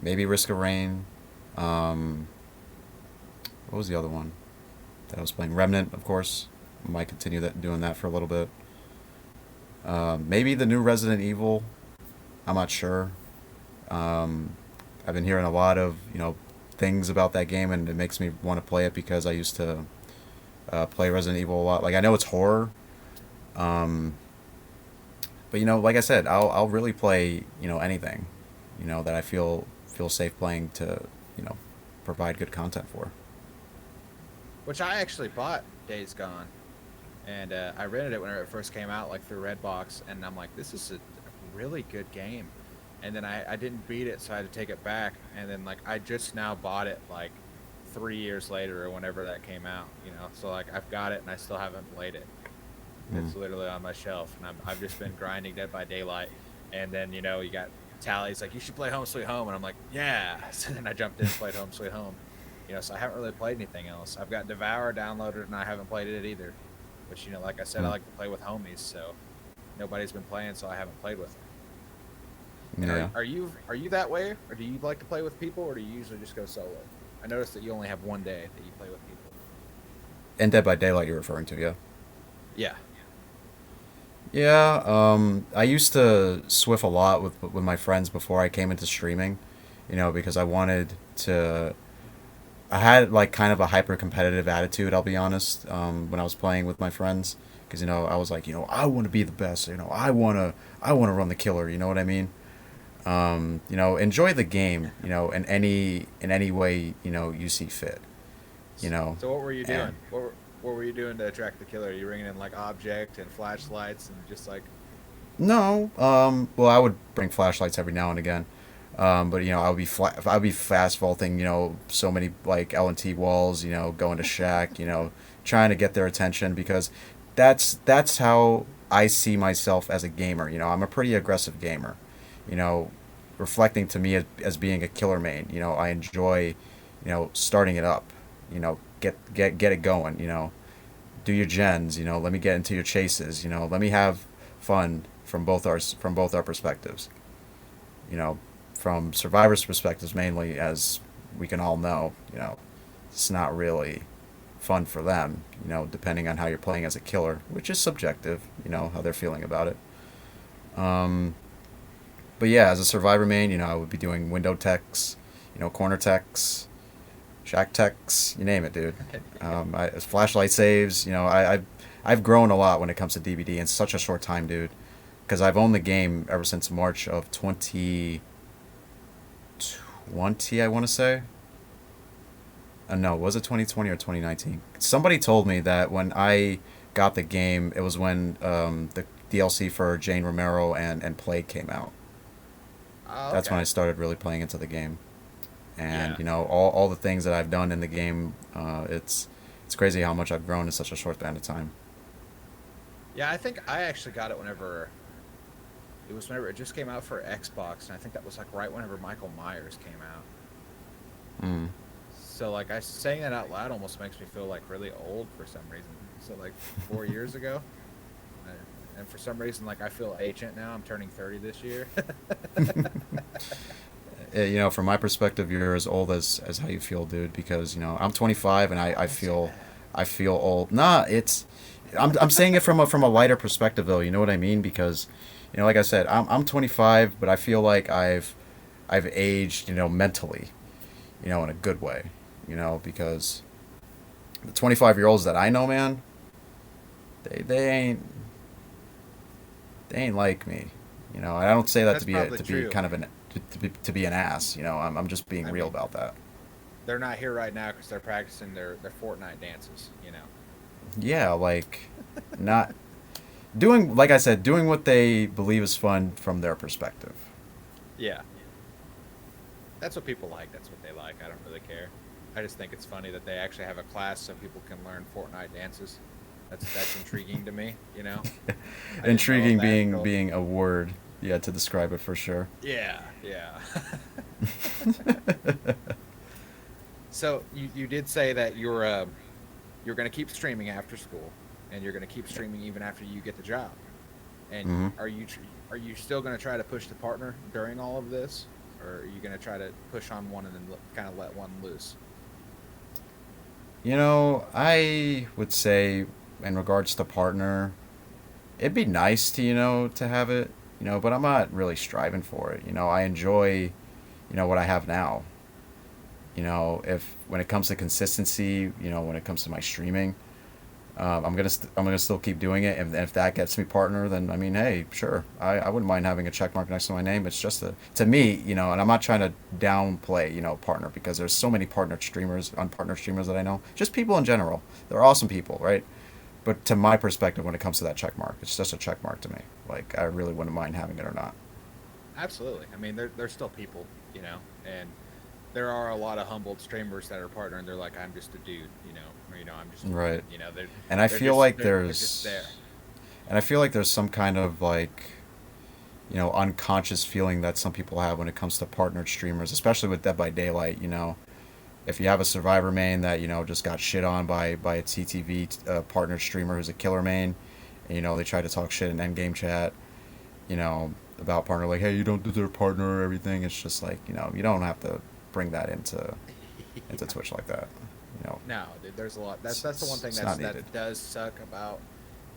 maybe Risk of Rain. Um, what was the other one that I was playing? Remnant, of course. Might continue doing that for a little bit. Maybe the new Resident Evil. I'm not sure. Um, I've been hearing a lot of things about that game, and it makes me want to play it because I used to play Resident Evil a lot. Like I know it's horror, um, but like I said, I'll really play anything, that I feel safe playing to you know provide good content for. Which I actually bought Days Gone, and I rented it whenever it first came out, like through Redbox, and I'm like, this is a really good game. And then I didn't beat it, so I had to take it back. And then like I just now bought it like 3 years later or whenever that came out. So like I've got it and I still haven't played it. Mm. It's literally on my shelf, and I've just been grinding Dead by Daylight. And then you got Tally's like, you should play Home Sweet Home, and I'm like, yeah. So then I jumped in and played Home Sweet Home. So I haven't really played anything else. I've got Devour downloaded, and I haven't played it either. Which like I said, I Mm. like to play with homies, so nobody's been playing, so I haven't played with them. And Yeah. are you that way, or do you like to play with people, or do you usually just go solo? I noticed that you only have one day that you play with people. And Dead by Daylight you're referring to, yeah. Yeah. Yeah, I used to swiff a lot with my friends before I came into streaming, because I wanted to. I had like kind of a hyper competitive attitude. I'll be honest. When I was playing with my friends, because I was like, I want to be the best. I want to run the killer. You know what I mean? Enjoy the game. In any way you see fit. So what were you And doing? What were you doing to attract the killer? Are you bringing in like object and flashlights and just like no, well, I would bring flashlights every now and again. But I'll be fast vaulting, so many like L&T walls, going to Shack, trying to get their attention because that's how I see myself as a gamer. I'm a pretty aggressive gamer. You know, reflecting to me as being a killer main. I enjoy, starting it up. Get it going. Do your gens. Let me get into your chases. Let me have fun from both our perspectives. You know, from survivors' perspectives mainly, as we can all know, it's not really fun for them. Depending on how you're playing as a killer, which is subjective. How they're feeling about it. Um, but yeah, as a survivor main, I would be doing window techs, corner techs, shack techs, you name it, dude. Flashlight saves. I've grown a lot when it comes to DVD in such a short time, dude. Because I've owned the game ever since March of 2020, I want to say. No, was it 2020 or 2019? Somebody told me that when I got the game, it was when the DLC for Jane Romero and Plague came out. Oh, That's when okay. I started really playing into the game. And Yeah. all the things that I've done in the game, it's crazy how much I've grown in such a short span of time. Yeah, I think I actually got it whenever it just came out for Xbox, and I think that was like right whenever Michael Myers came out. Mm. So like I saying that out loud almost makes me feel like really old for some reason. So like 4 years ago, uh, and for some reason like I feel ancient now. I'm turning 30 this year. From my perspective, you're as old as how you feel, dude. Because I'm 25 and I Don't say feel that. I feel old. Nah, I'm saying it from a lighter perspective though. You know what I mean? Because like I said, I'm 25, but I feel like I've aged, mentally, in a good way. Because the 25-year-olds that I know, man, they ain't like me. I don't say that That's probably to be true. kind of to be an ass. I'm just being I real mean, about that. they're not here right now because they're practicing their Fortnite dances. You know. Yeah, like not doing like I said, doing what they believe is fun from their perspective. Yeah, that's what people like. That's what they like. I don't really care. I just think it's funny that they actually have a class so people can learn Fortnite dances. That's intriguing to me. You know, I didn't know of Intriguing that being until. being a word, yeah, to describe it for sure. Yeah, yeah. So you did say that you're going to keep streaming after school, and you're going to keep streaming even after you get the job. And Hmm. are you still going to try to push the partner during all of this, or are you going to try to push on one and then kind of let one loose? I would say in regards to partner, it'd be nice to to have it, but I'm not really striving for it. I enjoy, what I have now. If when it comes to consistency, when it comes to my streaming, I'm gonna still keep doing it. And if that gets me partner, then I mean, hey, sure, I wouldn't mind having a check mark next to my name. It's just to me, and I'm not trying to downplay, partner because there's so many partner streamers, unpartnered streamers that I know. Just people in general, they're awesome people, right? But to my perspective, when it comes to that check mark, it's just a check mark to me. Like I really wouldn't mind having it or not. Absolutely. I mean, they're still people, and there are a lot of humbled streamers that are partner, and they're like, I'm just a dude, or I'm just a woman, Right. And I feel like they're just there. there's some kind of like unconscious feeling that some people have when it comes to partnered streamers, especially with Dead by Daylight. If you have a survivor main that just got shit on by a TTV partnered streamer who's a killer main, and they try to talk shit in endgame chat, you know, about partner like, hey, you don't deserve partner or everything. It's just like you don't have to bring that into Yeah. Twitch like that. You know, No, dude, there's a lot. That's the one thing it's not that needed. does suck about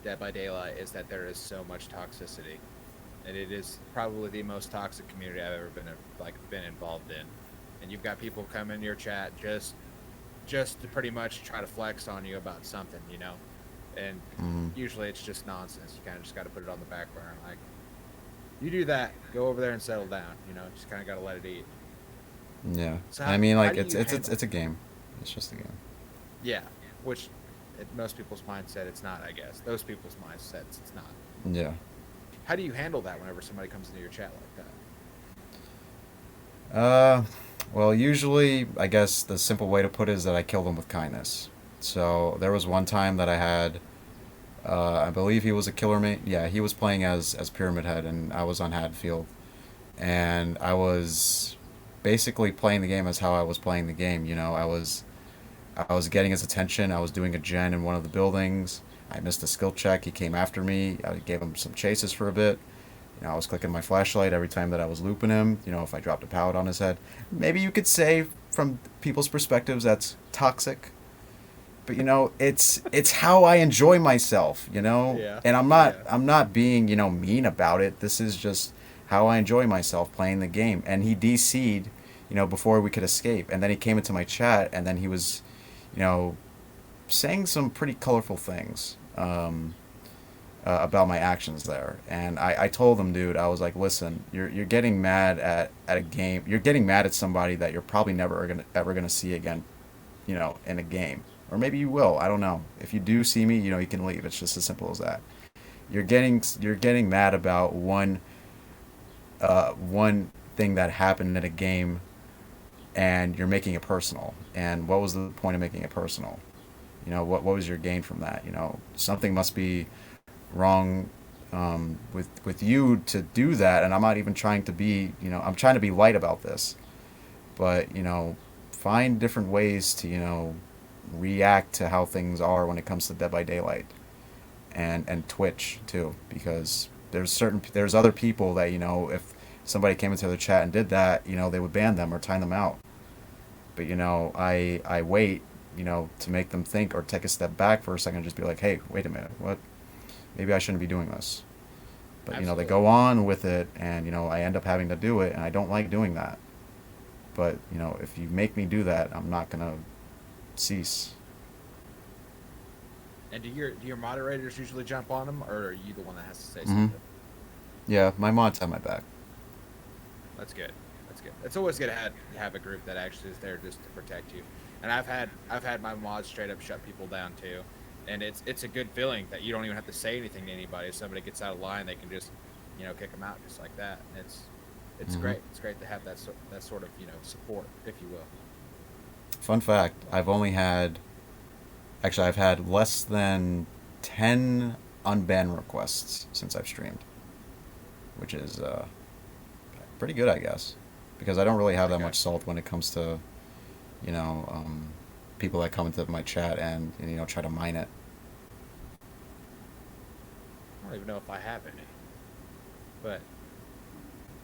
Dead by Daylight is that there is so much toxicity, and it is probably the most toxic community I've ever been involved in. And you've got people come in your chat just to pretty much try to flex on you about something, and Hmm. usually it's just nonsense. You kind of just got to put it on the back burner. Like you do that, go over there and settle down. Just kind of got to let it eat. Yeah, So I mean, how like do you it's handle? a game. It's just a game. Yeah, which most people's mindset it's not. I guess those people's mindsets it's not. Yeah. How do you handle that whenever somebody comes into your chat like that? Uh, well, usually, I guess the simple way to put it is that I kill them with kindness. So there was one time that I had, I believe he was a killer mate. Yeah, he was playing as Pyramid Head, and I was on Hadfield, and I was basically playing the game as how I was playing the game. I was getting his attention. I was doing a gen in one of the buildings. I missed a skill check. He came after me. I gave him some chases for a bit. I was clicking my flashlight every time that I was looping him. If I dropped a pallet on his head, maybe you could say from people's perspectives that's toxic. But it's how I enjoy myself. Yeah, And I'm not yeah. I'm not being mean about it. This is just how I enjoy myself playing the game. And he DC'd, before we could escape. And then he came into my chat, and then he was, you know, saying some pretty colorful things. About my actions there. And I told him, dude, I was like, listen, you're getting mad at a game. You're getting mad at somebody that you're probably never gonna ever gonna see again, in a game. Or maybe you will. I don't know. If you do see me, you can leave. It's just as simple as that. You're getting mad about one thing that happened in a game, and you're making it personal. And what was the point of making it personal? What was your gain from that? Something must be wrong with you to do that. And I'm not even trying to be, I'm trying to be light about this, but find different ways to react to how things are when it comes to Dead by Daylight and Twitch too, because there's other people that if somebody came into their chat and did that, they would ban them or time them out. But I wait, to make them think or take a step back for a second and just be like, hey, wait a minute, what? Maybe I shouldn't be doing this. But they Absolutely. go on with it, and I end up having to do it, and I don't like doing that. But if you make me do that, I'm not gonna cease. And do your moderators usually jump on them, or are you the one that has to say Hmm. something? Yeah, my mods have my back. That's good. That's good. It's always good to have a group that actually is there just to protect you. And I've had my mods straight up shut people down too, and it's a good feeling that you don't even have to say anything to anybody. If somebody gets out of line, they can just kick them out just like that. And it's Hmm. great. It's great to have that sort of support, if you will. Fun fact: I've had less than 10 unban requests since I've streamed, which is pretty good, I guess, because I don't really have that Okay. much salt when it comes to you know um, people that come into my chat and try to mine it. I don't even know if I have any, but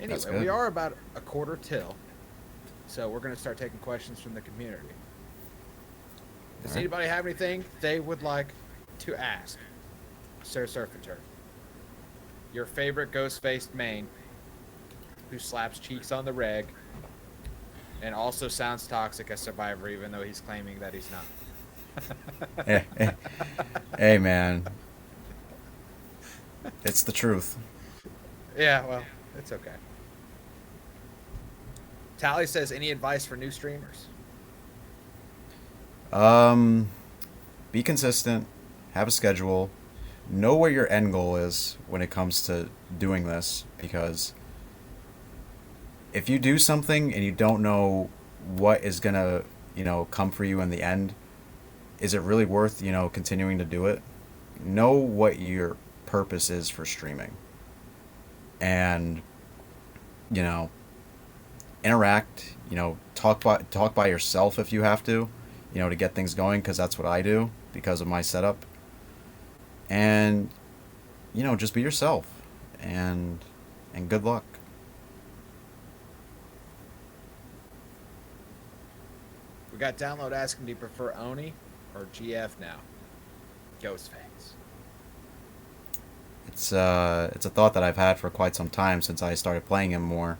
That's anyway, we good. are about a quarter till, so we're gonna start taking questions from the community. All Does right. anybody have anything they would like to ask Sir Surfer? Your favorite ghost faced main who slaps cheeks on the reg and also sounds toxic as Survivor, even though he's claiming that he's not. Hey, hey, hey, man, it's the truth. Yeah, well, it's okay. Tally says, any advice for new streamers? Um, be consistent, have a schedule, know where your end goal is when it comes to doing this, because if you do something and you don't know what is gonna come for you in the end, is it really worth continuing to do it? Know what your purpose is for streaming, and you know interact. Talk by yourself if you have to, to get things going, because that's what I do because of my setup. And just be yourself, and good luck. We got download asking, do you prefer Oni or GF now? Ghostface. It's a thought that I've had for quite some time since I started playing him more,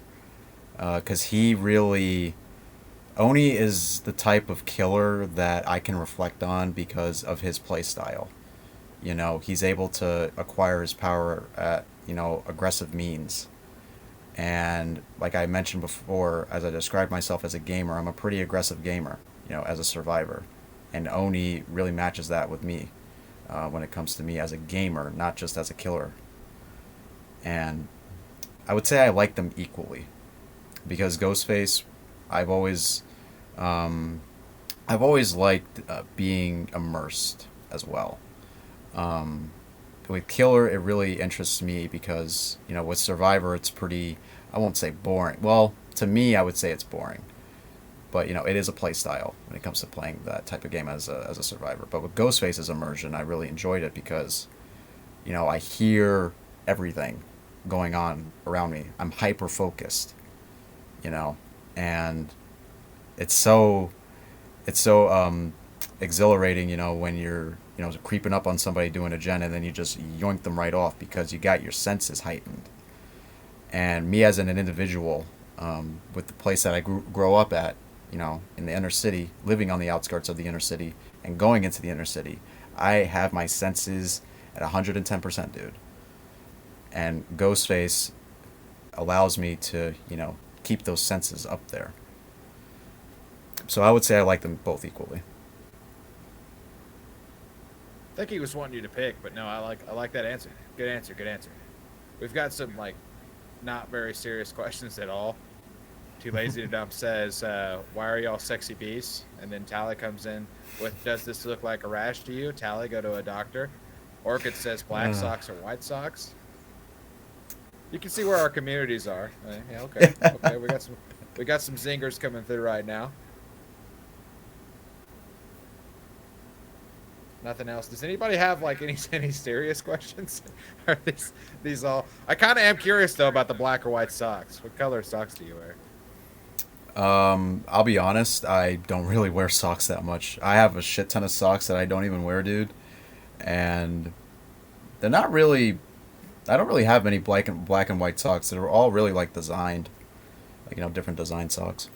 because he really Oni is the type of killer that I can reflect on because of his play style. He's able to acquire his power at aggressive means. And like I mentioned before, as I described myself as a gamer, I'm a pretty aggressive gamer, as a survivor. And Oni really matches that with me, when it comes to me as a gamer, not just as a killer. And I would say I like them equally. because Ghostface, I've always um, I've always liked being immersed as well. Um, with Killer, it really interests me because with Survivor, it's pretty. I won't say boring. Well, to me, I would say it's boring, but it is a play style when it comes to playing that type of game as a Survivor. But with Ghostface's immersion, I really enjoyed it because I hear everything going on around me. I'm hyper focused, you know, and it's so exhilarating, when you're creeping up on somebody doing a gen and then you just yoink them right off because you got your senses heightened. And me as an individual, with the place that I grow up at, in the inner city, living on the outskirts of the inner city and going into the inner city, I have my senses at 110%, dude. And Ghostface allows me to, keep those senses up there. So I would say I like them both equally. I think he was wanting you to pick, but no, I like that answer. Good answer. Good answer. We've got some like not very serious questions at all. Too lazy to dump says, "Why are y'all sexy beasts?" And then Tally comes in with, "Does this look like a rash to you?" Tally, go to a doctor. Orchid says, "Black Uh, socks or white socks?" You can see where our communities are. Yeah, okay, okay. We got some zingers coming through right now. Nothing else. Does anybody have like any serious questions? Are these all? I kind of am curious though about the black or white socks. What color socks do you wear? I'll be honest, I don't really wear socks that much. I have a shit ton of socks that I don't even wear, dude. And they're not really. I don't really have many black and white socks. They're all really like designed, like different design socks,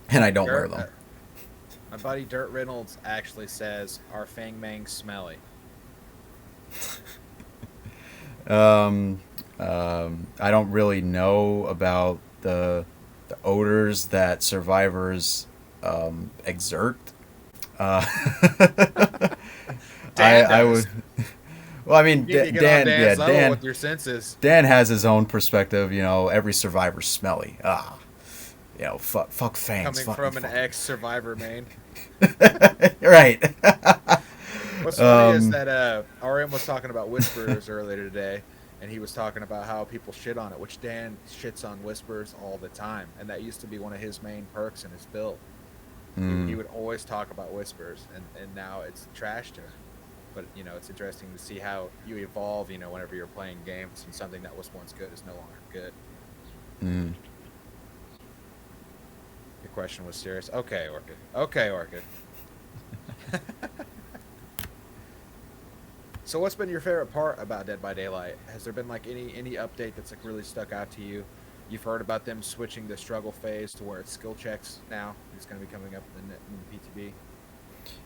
and I don't wear Dirt. them. My buddy Dirt Reynolds actually says, "Are Fang Mang smelly?" Um, I don't really know about the odors that survivors exert. Uh, Dan I would. does. Well, I mean, You need to get on Dan. Yeah, Dan's level Dan. with your senses. Dan has his own perspective. Every survivor's smelly. Fuck fangs. Coming Fucking from an fuck. ex-survivor main. Right. What's funny is um. that RM was talking about Whisperers earlier today, and he was talking about how people shit on it, which Dan shits on Whisperers all the time, and that used to be one of his main perks in his build. He Mm, would always talk about Whispers, and now it's trash to him. But it's interesting to see how you evolve. Whenever you're playing games, and something that was once good is no longer good. mm. Your question was serious. Okay, Orchid. Okay, Orchid. So, what's been your favorite part about Dead by Daylight? Has there been like any update that's like really stuck out to you? You've heard about them switching the struggle phase to where it's skill checks now. It's going to be coming up in the PTB.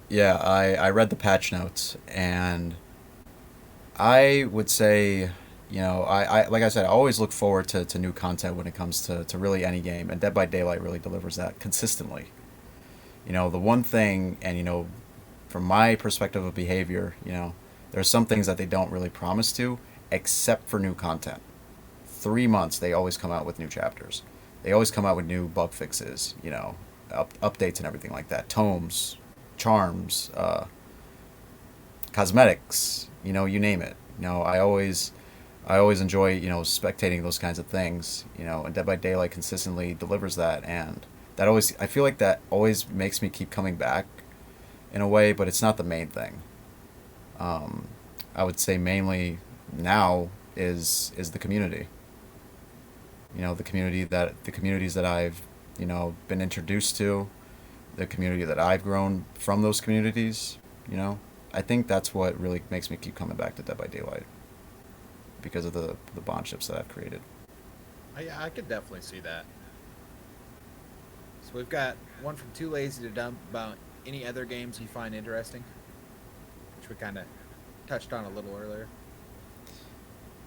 Yeah, I read the patch notes, and I would say, I like I said, I always look forward to new content when it comes to really any game, and Dead by Daylight really delivers that consistently. The one thing, and from my perspective of behavior, there are some things that they don't really promise to, except for new content. 3 months, they always come out with new chapters. They always come out with new bug fixes, updates and everything like that. Tomes, charms, cosmetics, you name it. I always enjoy, spectating those kinds of things, and Dead by Daylight consistently delivers that, and I feel like that always makes me keep coming back in a way, but it's not the main thing. Um, I would say mainly now is the community. The communities that I've been introduced to, the community that I've grown from those communities. You know, I think that's what really makes me keep coming back to Dead by Daylight because of the bondships that I've created. Yeah, I could definitely see that. So we've got one from Too Lazy to Dump about any other games you find interesting, which we kind of touched on a little earlier.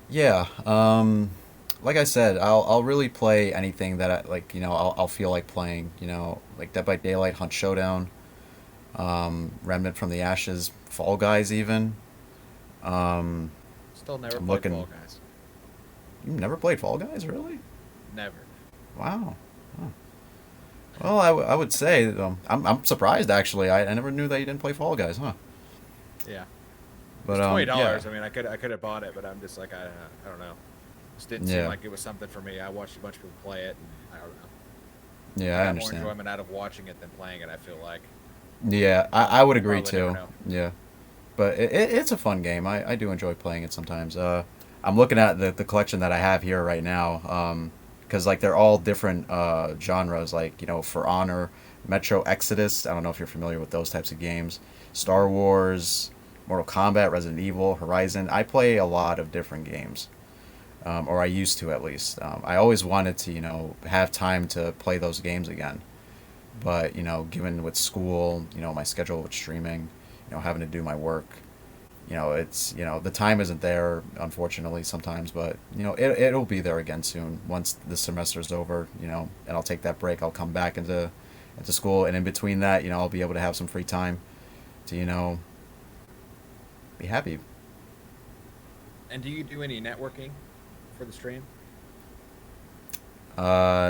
Yeah. Like I said, I'll really play anything that I like. I'll feel like playing. Like Dead by Daylight, Hunt Showdown, Remnant from the Ashes, Fall Guys, even. Um, Still never I'm played Fall looking. Guys. You never played Fall Guys, really? Never. Wow. Huh. Well, I would say I'm surprised actually. I never knew that you didn't play Fall Guys, huh? Yeah. It was But twenty yeah, dollars. I mean, I could have bought it, but I'm just like I don't know. Just didn't seem yeah, like it was something for me. I watched a bunch of people play it, and I don't know. I yeah. I got more understand. enjoyment out of watching it than playing it. I feel like. Yeah, But I would we'll agree probably never too. know. Yeah, but it's a fun game. I do enjoy playing it sometimes. I'm looking at the collection that I have here right now. Because like they're all different genres. Like For Honor, Metro Exodus. I don't know if you're familiar with those types of games. Star Wars, Mortal Kombat, Resident Evil, Horizon. I play a lot of different games. Or I used to at least. I always wanted to, have time to play those games again. But, given with school, my schedule with streaming, having to do my work, it's, the time isn't there, unfortunately, sometimes. But, it'll be there again soon once the semester's over, and I'll take that break. I'll come back into school. And in between that, I'll be able to have some free time to, be happy. And do you do any networking for the stream?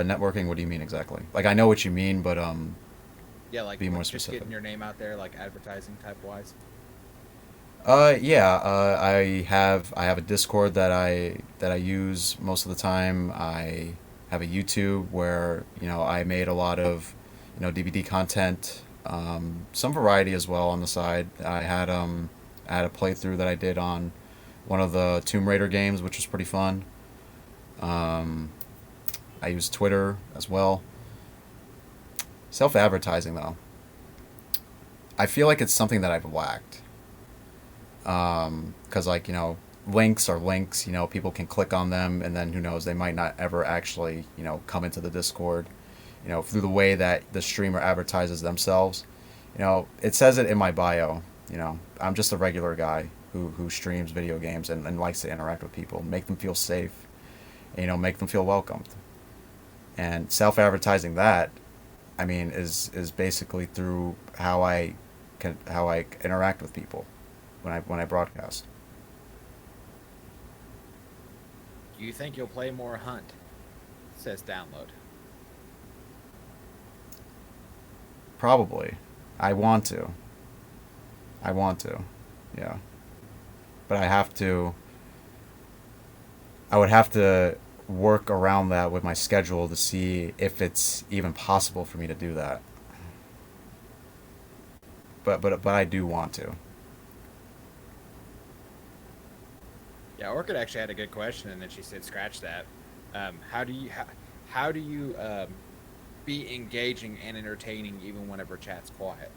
Networking, what do you mean exactly? Like, I know what you mean, but, Yeah, like be more like just specific. getting your name out there, like advertising type wise. Yeah, I have a Discord that I use most of the time. I have a YouTube where I made a lot of DVD content, some variety as well on the side. I had a playthrough that I did on one of the Tomb Raider games, which was pretty fun. Um, I use Twitter as well. Self advertising though, I feel like it's something that I've lacked. Because like links are links. People can click on them, and then who knows, they might not ever actually come into the Discord. Through the way that the streamer advertises themselves. It says it in my bio. I'm just a regular guy who streams video games and likes to interact with people, make them feel safe, and, make them feel welcomed. And self advertising that, I mean, is basically through how I interact with people when I broadcast. Do you think you'll play more Hunt? It says download. Probably, I want to. I want to, yeah. But I have to. I would have to work around that with my schedule to see if it's even possible for me to do that. But I do want to. Yeah, Orchid actually had a good question, and then she said, "Scratch that." How do you be engaging and entertaining even whenever chat's quiet?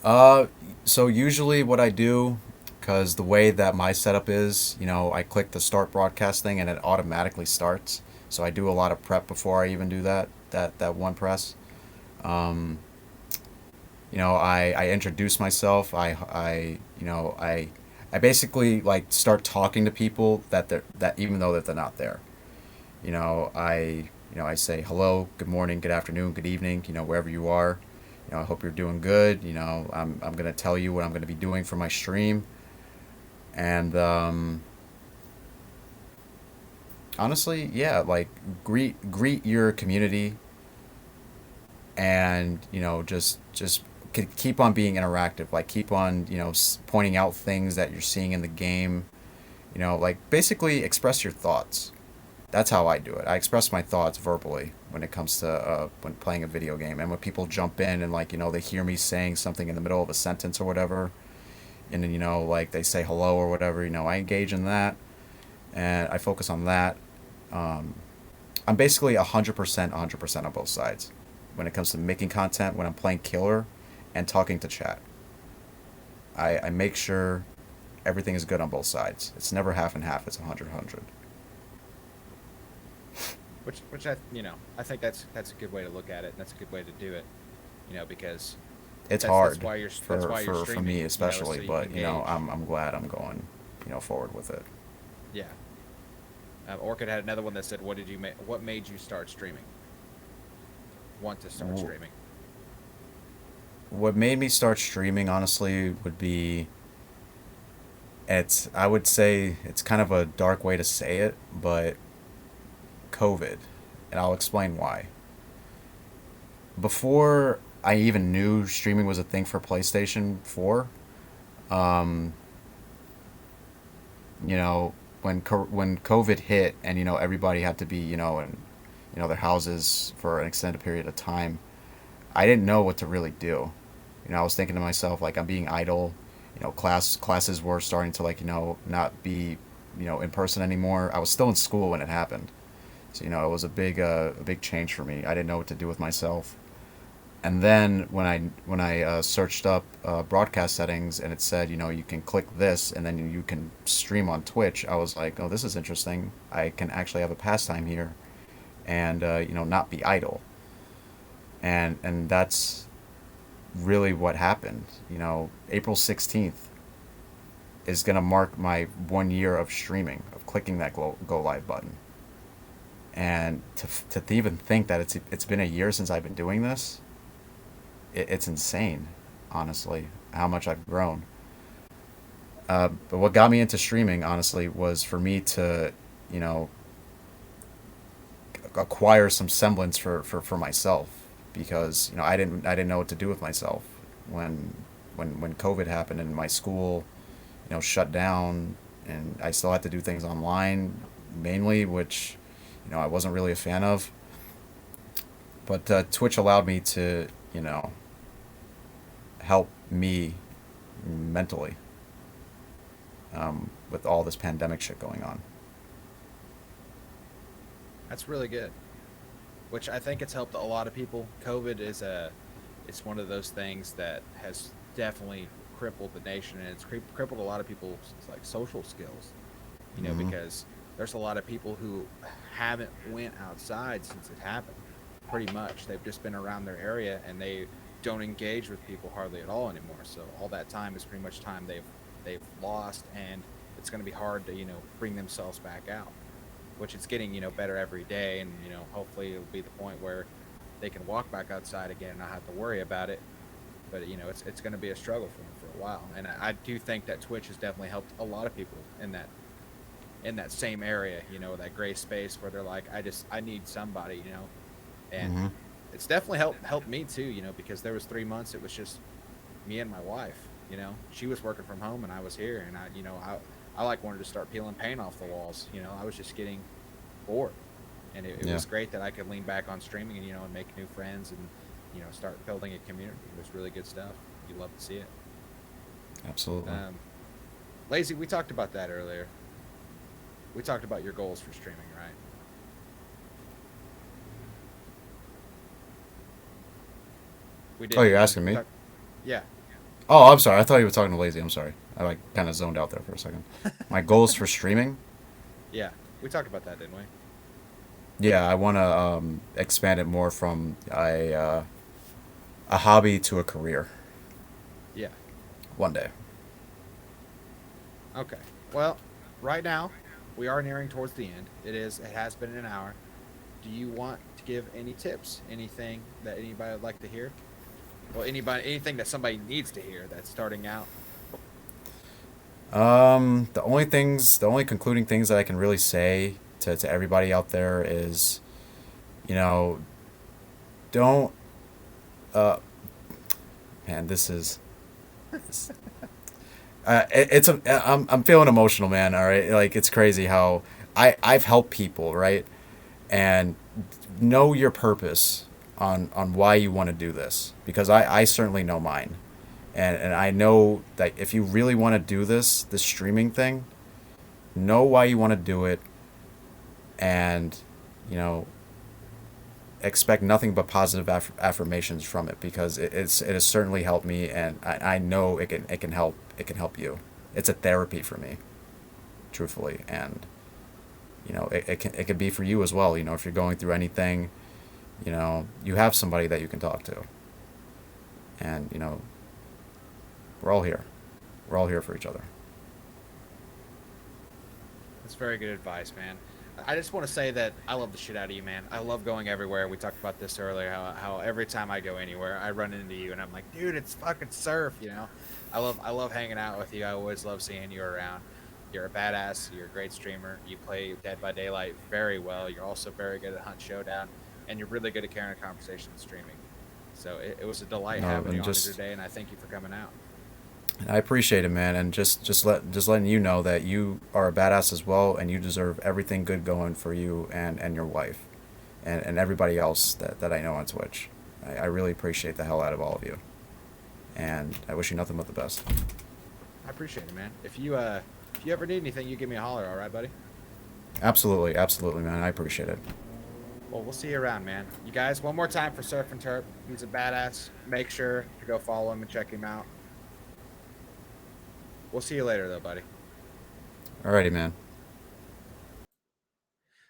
Uh, so usually what I do, because the way that my setup is, I click the start broadcast thing and it automatically starts. So I do a lot of prep before I even do that one press. Um, I introduce myself. I basically like start talking to people that even though that they're not there. I say hello, good morning, good afternoon, good evening, wherever you are. I hope you're doing good. I'm gonna tell you what I'm gonna be doing for my stream, and honestly, yeah, like greet your community, and just keep on being interactive. Like keep on pointing out things that you're seeing in the game. Like basically express your thoughts. That's how I do it. I express my thoughts verbally when it comes to when playing a video game. And when people jump in and like they hear me saying something in the middle of a sentence or whatever, and then like they say hello or whatever, I engage in that and I focus on that. Um, I'm basically 100% on both sides when it comes to making content when I'm playing killer and talking to chat. I make sure everything is good on both sides. It's never half and half. It's 100. Which I think that's a good way to look at it, and that's a good way to do it. Because It's that's hard why that's for why you're for me streaming. So especially, you can but engage. I'm glad I'm going forward with it. Yeah. Orchid had another one that said, "What did you make? What made you start streaming? Want to start W- streaming?" What made me start streaming honestly would be I would say it's kind of a dark way to say it, but COVID, and I'll explain why. Before I even knew streaming was a thing for PlayStation 4, um, you know, when COVID hit and everybody had to be in their houses for an extended period of time, I didn't know what to really do. I was thinking to myself like I'm being idle. Classes were starting to like not be in person anymore. I was still in school when it happened, so it was a big change for me. I didn't know what to do with myself. And then when I searched up broadcast settings and it said you can click this and then you can stream on Twitch, I was like, oh, this is interesting. I can actually have a pastime here and not be idle. And that's really what happened. April 16th is gonna mark my 1 year of streaming, of clicking that go live button. And to even think that it's been a year since I've been doing this, it's insane, honestly, how much I've grown. But what got me into streaming, honestly, was for me to, you know, acquire some semblance for myself, because I didn't know what to do with myself when when COVID happened and my school shut down, and I still had to do things online mainly, which I wasn't really a fan of. But Twitch allowed me to help me mentally, with all this pandemic shit going on. That's really good. Which I think it's helped a lot of people. COVID is it's one of those things that has definitely crippled the nation, and it's crippled a lot of people's like social skills. Hmm. Because there's a lot of people who haven't went outside since it happened. Pretty much, they've just been around their area and they don't engage with people hardly at all anymore. So all that time is pretty much time they've lost, and it's going to be hard to bring themselves back out. Which it's getting better every day, and hopefully it'll be the point where they can walk back outside again and not have to worry about it. But it's going to be a struggle for them for a while, and I do think that Twitch has definitely helped a lot of people in that same area, that gray space where they're like, I need somebody, and Hmm. it's definitely helped me too, because there was 3 months it was just me and my wife. She was working from home and I was here, and I like wanted to start peeling paint off the walls. I was just getting bored, and it Yeah, was great that I could lean back on streaming and make new friends and start building a community. It was really good stuff. You love to see it. absolutely. Um, Lazy, we talked about that earlier. We talked about your goals for streaming, right? We Oh, did, you're didn't we? asking We me? talked. Yeah. Oh, I'm sorry. I thought you were talking to Lazy. I'm sorry. I like kind of zoned out there for a second. My goals for streaming? Yeah. We talked about that, didn't we? Yeah, I want to expand it more from a hobby to a career Yeah. one day. Okay. Well, right now we are nearing towards the end. It has been an hour. Do you want to give any tips? Anything that anybody would like to hear? Well, anything that somebody needs to hear that's starting out? The only concluding things that I can really say to everybody out there is, you know, don't, uh, man, this is, it's, it's a, I'm feeling emotional, man. All right. Like, it's crazy how I've helped people, right? And know your purpose on why you want to do this, because I certainly know mine. And I know that if you really want to do this streaming thing, know why you want to do it, and you know expect nothing but positive affirmations from it, because it has certainly helped me, and I know it can help you. It's a therapy for me, truthfully. And it can be for you as well. If you're going through anything, you have somebody that you can talk to. And we're all here. We're all here for each other. That's very good advice, man. I just want to say that I love the shit out of you, man. I love going everywhere. We talked about this earlier. How every time I go anywhere, I run into you, and I'm like, dude, it's fucking surf. I love hanging out with you. I always love seeing you around. You're a badass. You're a great streamer. You play Dead by Daylight very well. You're also very good at Hunt Showdown, and you're really good at carrying a conversation and streaming. So it was a delight No, having you and on just today, and I thank you for coming out. I appreciate it, man, and just letting you know that you are a badass as well, and you deserve everything good going for you and your wife, and everybody else that I know on Twitch. I really appreciate the hell out of all of you, and I wish you nothing but the best. I appreciate it, man. If you ever need anything, you give me a holler, all right, buddy? Absolutely, absolutely, man. I appreciate it. Well, we'll see you around, man. You guys, one more time for Surf and Turp. He's a badass. Make sure to go follow him and check him out. We'll see you later, though, buddy. Alrighty, man.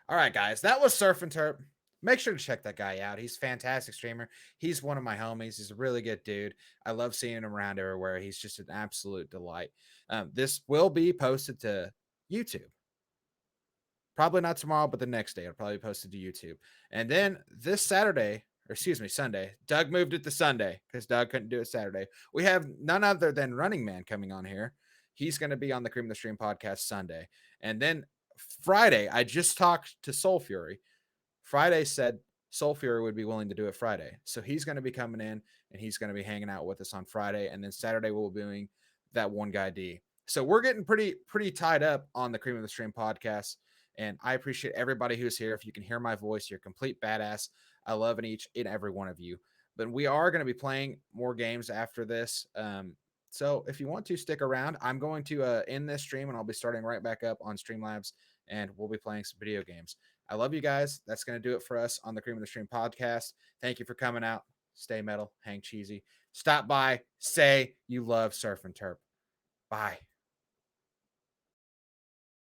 All right, guys, that was Surf and Turp. Make sure to check that guy out. He's a fantastic streamer. He's one of my homies. He's a really good dude. I love seeing him around everywhere. He's just an absolute delight. This will be posted to YouTube. Probably not tomorrow, but the next day. It'll probably be posted to YouTube. And then this Saturday, or excuse me, Sunday, Doug moved it to Sunday because Doug couldn't do it Saturday. We have none other than Running Man coming on here. He's going to be on the Cream of the Stream podcast Sunday. And then Friday, I just talked to Soul Fury. Friday said Soul Fury would be willing to do it Friday. So he's going to be coming in and he's going to be hanging out with us on Friday. And then Saturday, we'll be doing that one guy D. So we're getting pretty tied up on the Cream of the Stream podcast. And I appreciate everybody who's here. If you can hear my voice, you're a complete badass. I love each and every one of you. But we are going to be playing more games after this. So if you want to stick around, I'm going to end this stream and I'll be starting right back up on Streamlabs and we'll be playing some video games. I love you guys. That's going to do it for us on the Cream of the Stream podcast. Thank you for coming out. Stay metal, hang cheesy. Stop by, say you love Surf and Turp. Bye.